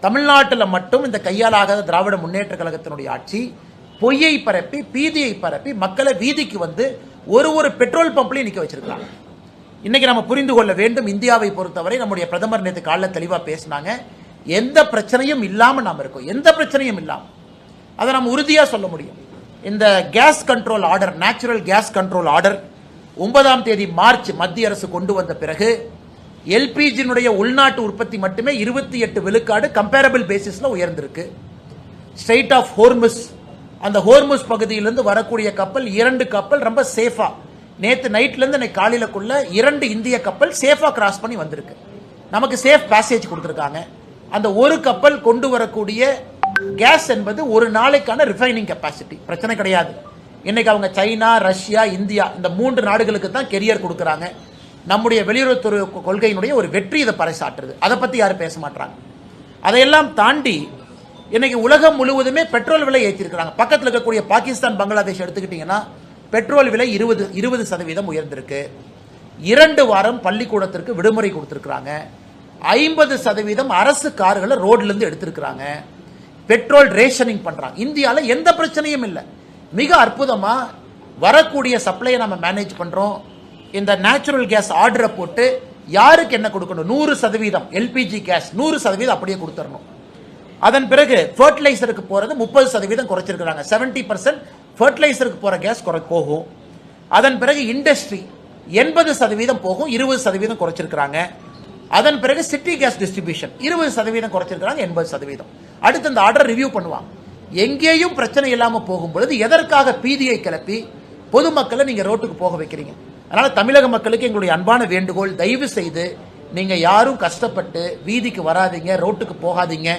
தமிழ்நாட்டில் மட்டும் இந்த கையால் ஆகாத திராவிட முன்னேற்ற கழகத்தினுடைய ஆட்சி பொய்யை பரப்பி பீதியை பரப்பி மக்களை வீதிக்கு வந்து ஒரு பெட்ரோல் பம்ப்லையும் நிற்க வச்சிருக்காங்க. இன்னைக்கு நம்ம புரிந்து கொள்ள வேண்டும், இந்தியாவை பொறுத்தவரை நம்முடைய பிரதமர் நேற்று காலைல தெளிவாக பேசினாங்க. எந்த பிரச்சனையும் இல்லாமல் நாம் இருக்கோம், எந்த பிரச்சனையும் இல்லாமல் அதை நம்ம உறுதியாக சொல்ல முடியும். இந்த gas control order, natural gas control order 9ஆம் தேதி மார்ச் மத்திய அரசு கொண்டு வந்த பிறகு எல்பிஜியினுடைய உள்நாட்டு உற்பத்தி மட்டுமே 28 விழுக்காடு கம்பேரபிள் பேசிஸ்ல உயர்ந்திருக்கு. ஸ்ட்ரெயிட் ஆஃப் ஹோர்முஸ், அந்த ஹோர்முஸ் பகுதியிலிருந்து வரக்கூடிய கப்பல் 2 கப்பல் ரொம்ப சேஃபா நேற்று நைட்ல இருந்து இன்னைக்கு காலையிலக்குள்ள 2 இந்திய கப்பல் சேஃபா கிராஸ் பண்ணி வந்திருக்கு. நமக்கு சேஃப் பேசேஜ் கொடுத்திருக்காங்க. அந்த ஒரு கப்பல் கொண்டு வரக்கூடிய கேஸ் என்பது ஒரு நாளைக்கான ரிஃபைனிங் கெப்பாசிட்டி, பிரச்சனை கிடையாது. இன்னைக்கு அவங்க சைனா, ரஷ்யா, இந்தியா இந்த 3 நாடுகளுக்கு தான் கெரியர் கொடுக்குறாங்க. நம்முடைய வெளியுறவுத்துறை கொள்கையினுடைய ஒரு வெற்றி இதை பறைசாற்றுது. அதை பத்தி யாரும் பேச மாட்டாங்க. அதையெல்லாம் தாண்டி இன்னைக்கு உலகம் முழுவதுமே பெட்ரோல் விலை ஏற்றிருக்கிறாங்க. பக்கத்தில் இருக்கக்கூடிய பாகிஸ்தான், பங்களாதேஷ் எடுத்துக்கிட்டீங்கன்னா பெட்ரோல் விலை 20% உயர்ந்திருக்கு. 2 வாரம் பள்ளிக்கூடத்திற்கு விடுமுறை கொடுத்திருக்கிறாங்க. 50% அரசு கார்களை ரோட்ல இருந்து எடுத்திருக்கிறாங்க. பெட்ரோல் ரேஷனிங் பண்றாங்க. இந்தியாவில் எந்த பிரச்சனையும் இல்லை. மிக அற்புதமா வரக்கூடிய சப்ளையை நம்ம மேனேஜ் பண்றோம். இந்த நேச்சுரல் கேஸ் ஆர்டரை போட்டு யாருக்கு என்ன கொடுக்கணும், 100% எல்பிஜி கேஸ் 100% அப்படியே கொடுத்துடணும். அதன் பிறகு ஃபர்டிலைசருக்கு போறது 30% குறைச்சிருக்கிறாங்க. 70% ஃபர்டிலைசருக்கு போற கேஸ் போகும். அதன் பிறகு இண்டஸ்ட்ரி 80% போகும், 20% குறைச்சிருக்கிறாங்க. அதன் பிறகு சிட்டி கேஸ் டிஸ்ட்ரிபியூஷன் 20% குறைச்சிருக்கிறாங்க, 80%. அடுத்து இந்த ஆர்டர் ரிவ்யூ பண்ணுவாங்க. எங்கேயும் பிரச்சனை இல்லாம போகும் பொழுது எதற்காக பீதியை கிளப்பி பொதுமக்களை நீங்க ரோட்டுக்கு போக வைக்கிறீங்க? அதனால தமிழக மக்களுக்கு எங்களுடைய அன்பான வேண்டுகோள், தயவு செய்து நீங்க யாரும் கஷ்டப்பட்டு வீதிக்கு வராதீங்க, ரோட்டுக்கு போகாதீங்க.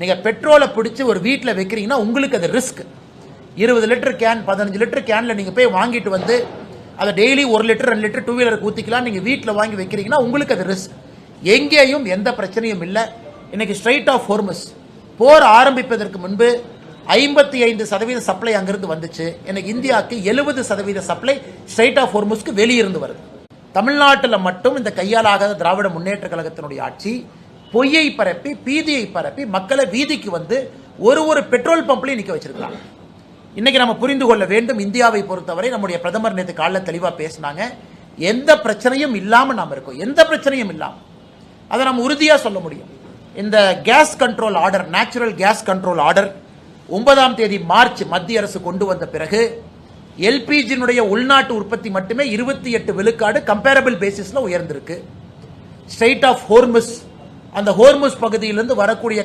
நீங்க பெட்ரோலை பிடிச்சு ஒரு வீட்டில் வைக்கிறீங்கன்னா உங்களுக்கு அது ரிஸ்க். 20 லிட்டர் கேன், 15 லிட்டர் கேன்ல நீங்க போய் வாங்கிட்டு வந்து அதை டெய்லி 1 லிட்டர் 2 லிட்டர் 2 வீலருக்கு ஊத்திக்கலாம். நீங்க வீட்டில் வாங்கி வைக்கிறீங்கன்னா உங்களுக்கு அது ரிஸ்க். எங்கேயும் எந்த பிரச்சனையும் இல்லை. இன்னைக்கு ஸ்ட்ரெயிட் ஆஃப் ஹோர்முஸ் போர் ஆரம்பிப்பதற்கு முன்பு 55% சப்ளை அங்கிருந்து வந்துச்சு. எனக்கு இந்தியாவுக்கு 70% சப்ளை ஸ்ட்ரெயிட் ஆஃப் ஹோர்முஸ்க்கு வெளியிருந்து வருது. தமிழ்நாட்டில் மட்டும் இந்த கையால் ஆகாத திராவிட முன்னேற்ற கழகத்தினுடைய ஆட்சி பொய்யை பரப்பி பீதியை பரப்பி மக்களை வீதிக்கு வந்து ஒரு பெட்ரோல் பம்ப்லையும் நிற்க வச்சிருக்காங்க. இன்னைக்கு நம்ம புரிந்து கொள்ள வேண்டும், இந்தியாவை பொறுத்தவரை நம்முடைய பிரதமர் நேற்று காலைல தெளிவாக பேசினாங்க. எந்த பிரச்சனையும் இல்லாமல் நாம் இருக்கோம், எந்த பிரச்சனையும் இல்லாமல் அதை நம்ம உறுதியாக சொல்ல முடியும். இந்த gas control order, natural gas control order 9ஆம் தேதி மார்ச் மத்திய அரசு கொண்டு வந்த பிறகு எல்பிஜியினுடைய உள்நாட்டு உற்பத்தி மட்டுமே 28 விழுக்காடு கம்பேரபிள் பேசிஸ்ல உயர்ந்திருக்கு. ஸ்ட்ரெயிட் ஆஃப் ஹோர்முஸ், அந்த ஹோர்முஸ் பகுதியிலிருந்து வரக்கூடிய